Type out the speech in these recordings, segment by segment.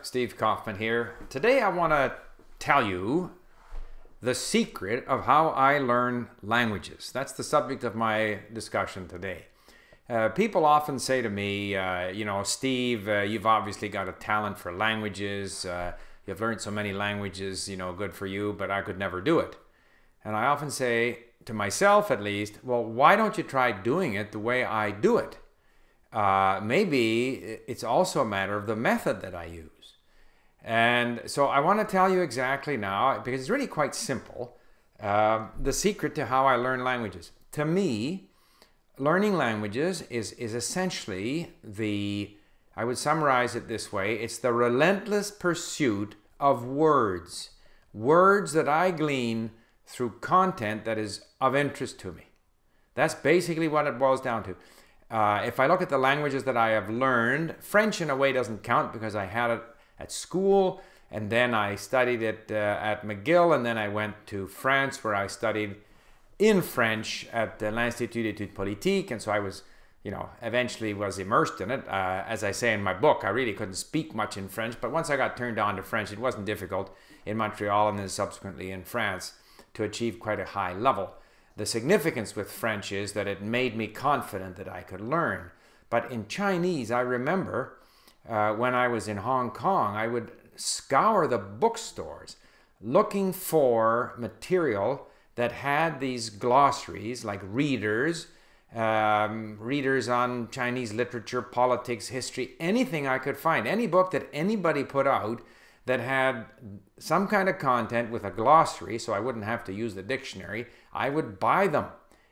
Steve Kaufmann here. Today I want to tell you the secret of how I learn languages. That's the subject of my discussion today. People often say to me, Steve, you've obviously got a talent for languages. You've learned so many languages, good for you, but I could never do it. And I often say, to myself at least, well, why don't you try doing it the way I do it? Maybe it's also a matter of the method that I use. And so I want to tell you exactly now, because it's really quite simple, the secret to how I learn languages. To me, learning languages is essentially I would summarize it this way, it's the relentless pursuit of words. Words that I glean through content that is of interest to me. That's basically what it boils down to. If I look at the languages that I have learned, French in a way doesn't count because I had it at school, and then I studied it at McGill, and then I went to France where I studied in French at l'Institut d'études politiques, and so I was, eventually was immersed in it. As I say in my book, I really couldn't speak much in French, but once I got turned on to French, it wasn't difficult in Montreal and then subsequently in France to achieve quite a high level. The significance with French is that it made me confident that I could learn. But in Chinese, I remember when I was in Hong Kong, I would scour the bookstores looking for material that had these glossaries, like readers on Chinese literature, politics, history, anything I could find, any book that anybody put out that had some kind of content with a glossary, so I wouldn't have to use the dictionary, I would buy them.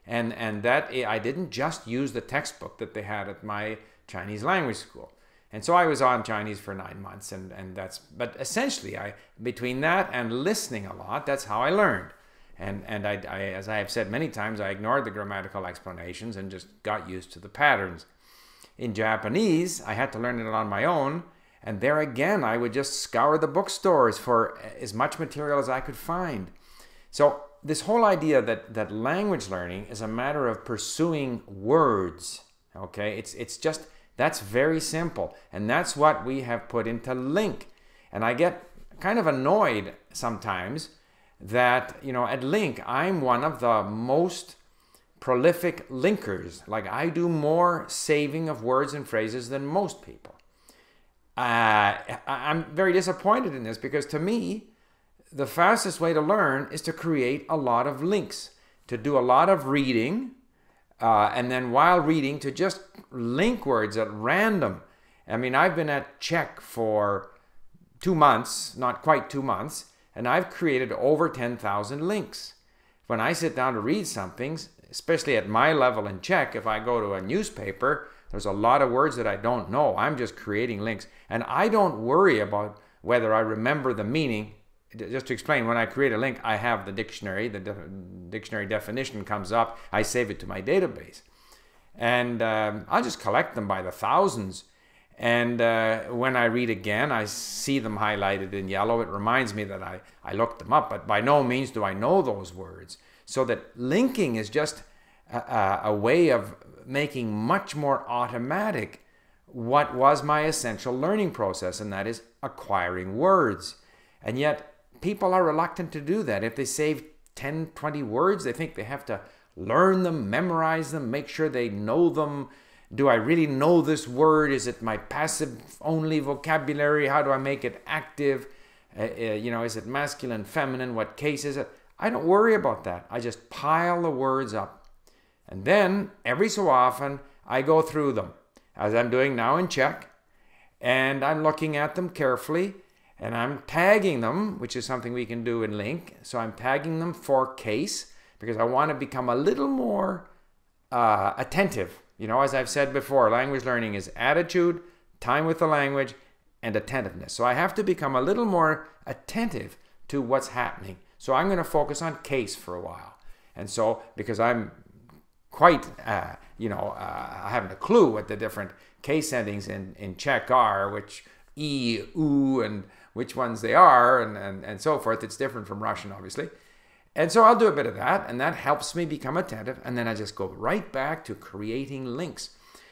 And that I didn't just use the textbook that they had at my Chinese language school. And so I was on Chinese for 9 months, but essentially, between that and listening a lot, that's how I learned. And as I have said many times, I ignored the grammatical explanations and just got used to the patterns. In Japanese, I had to learn it on my own, and there again, I would just scour the bookstores for as much material as I could find. So this whole idea that language learning is a matter of pursuing words, okay? That's very simple. And that's what we have put into Link. And I get kind of annoyed sometimes that, at Link, I'm one of the most prolific linkers. Like, I do more saving of words and phrases than most people. I'm very disappointed in this because to me, the fastest way to learn is to create a lot of links, to do a lot of reading, and then while reading to just link words at random. I mean, I've been at Czech for 2 months, not quite 2 months, and I've created over 10,000 links. When I sit down to read something, especially at my level in Czech, if I go to a newspaper, there's a lot of words that I don't know. I'm just creating links. And I don't worry about whether I remember the meaning. Just to explain, when I create a link, I have the dictionary. The dictionary definition comes up. I save it to my database. And I'll just collect them by the thousands. And when I read again, I see them highlighted in yellow. It reminds me that I looked them up. But by no means do I know those words. So that linking is just a way of making much more automatic what was my essential learning process, and that is acquiring words. And yet, people are reluctant to do that. If they save 10, 20 words, they think they have to learn them, memorize them, make sure they know them. Do I really know this word? Is it my passive-only vocabulary? How do I make it active? Is it masculine, feminine? What case is it? I don't worry about that. I just pile the words up. And then, every so often, I go through them, as I'm doing now in Czech, and I'm looking at them carefully, and I'm tagging them, which is something we can do in Link. So I'm tagging them for case, because I want to become a little more attentive. As I've said before, language learning is attitude, time with the language, and attentiveness. So I have to become a little more attentive to what's happening. So I'm going to focus on case for a while. And so, because I'm quite, I haven't a clue what the different case endings in Czech are, which E, U, and which ones they are, and so forth. It's different from Russian, obviously. And so I'll do a bit of that, and that helps me become attentive, and then I just go right back to creating links.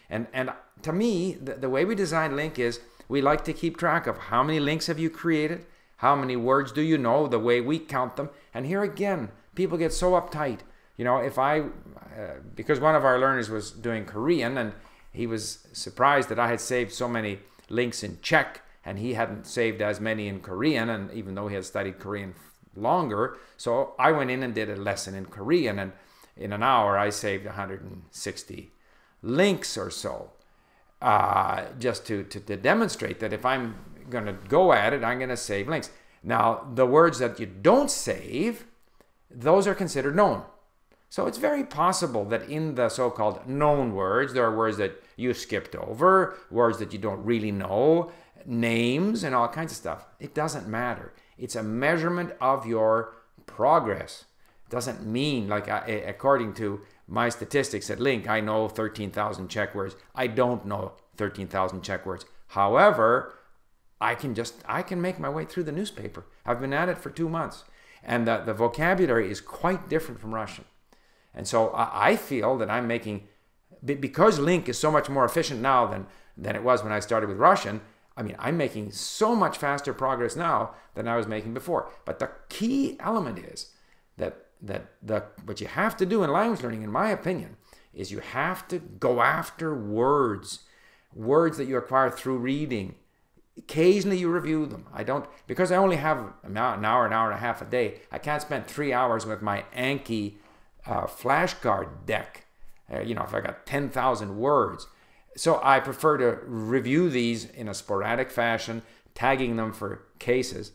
And to me, the way we design Link is we like to keep track of how many links have you created, how many words do you know, the way we count them. And here again, people get so uptight. You know, if because one of our learners was doing Korean and he was surprised that I had saved so many links in Czech and he hadn't saved as many in Korean, and even though he had studied Korean longer. So I went in and did a lesson in Korean, and in an hour I saved 160 links or so, just to demonstrate that if I'm going to go at it, I'm going to save links. Now, the words that you don't save, those are considered known. So it's very possible that in the so-called known words, there are words that you skipped over, words that you don't really know, names and all kinds of stuff. It doesn't matter. It's a measurement of your progress. It doesn't mean, like, according to my statistics at Link, I know 13,000 Czech words. I don't know 13,000 Czech words. However, I can make my way through the newspaper. I've been at it for 2 months. And the vocabulary is quite different from Russian. And so I feel that I'm making, because Link is so much more efficient now than it was when I started with Russian, I mean, I'm making so much faster progress now than I was making before. But the key element is that what you have to do in language learning, in my opinion, is you have to go after words that you acquire through reading. Occasionally you review them. Because I only have an hour and a half a day, I can't spend 3 hours with my Anki flashcard deck, if I got 10,000 words. So I prefer to review these in a sporadic fashion, tagging them for cases.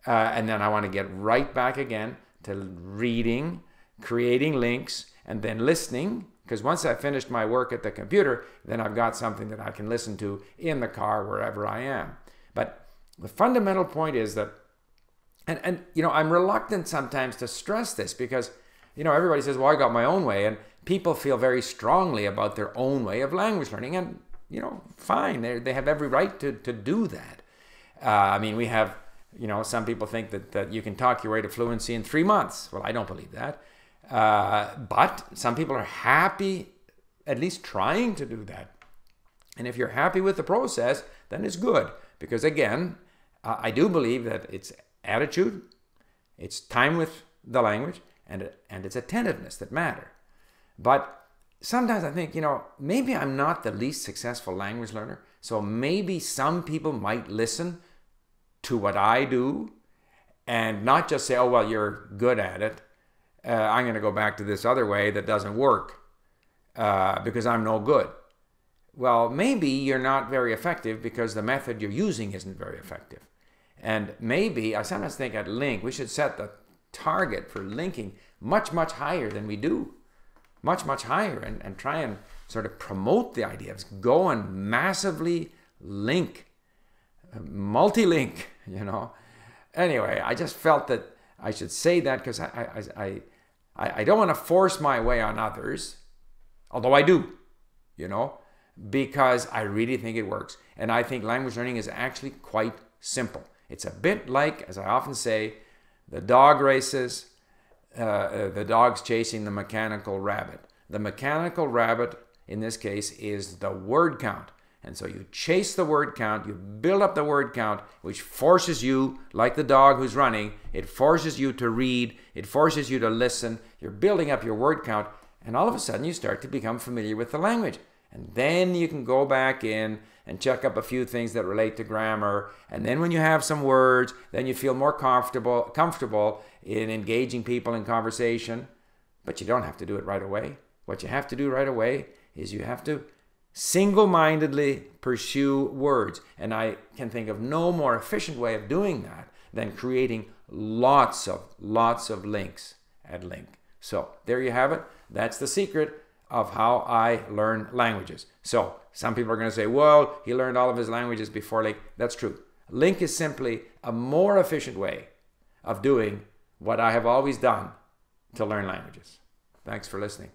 And then I want to get right back again to reading, creating links, and then listening. Because once I've finished my work at the computer, then I've got something that I can listen to in the car, wherever I am. But the fundamental point is that, and I'm reluctant sometimes to stress this because, everybody says, well, I got my own way. And people feel very strongly about their own way of language learning. And, fine, they have every right to do that. I mean, we have, some people think that you can talk your way to fluency in 3 months. Well, I don't believe that. But some people are happy at least trying to do that. And if you're happy with the process, then it's good. Because again, I do believe that it's attitude, it's time with the language, and it's attentiveness that matter. But sometimes I think, maybe I'm not the least successful language learner. So maybe some people might listen to what I do and not just say, oh, well, you're good at it. I'm going to go back to this other way that doesn't work because I'm no good. Well, maybe you're not very effective because the method you're using isn't very effective. And maybe, I sometimes think at Link, we should set the target for linking much, much higher than we do. Much, much higher, and try and sort of promote the idea of go and massively link, multi-link, Anyway, I just felt that I should say that because I don't want to force my way on others, although I do, because I really think it works. And I think language learning is actually quite simple. It's a bit like, as I often say, the dog races, the dog's chasing the mechanical rabbit. The mechanical rabbit, in this case, is the word count. And so you chase the word count, you build up the word count, which forces you, like the dog who's running, it forces you to read, it forces you to listen. You're building up your word count, and all of a sudden you start to become familiar with the language. And then you can go back in and check up a few things that relate to grammar. And then when you have some words, then you feel more comfortable in engaging people in conversation. But you don't have to do it right away. What you have to do right away is you have to single-mindedly pursue words. And I can think of no more efficient way of doing that than creating lots of links at Link. So there you have it. That's the secret of how I learn languages. So some people are going to say, well, he learned all of his languages before Link. That's true. Link is simply a more efficient way of doing what I have always done to learn languages. Thanks for listening.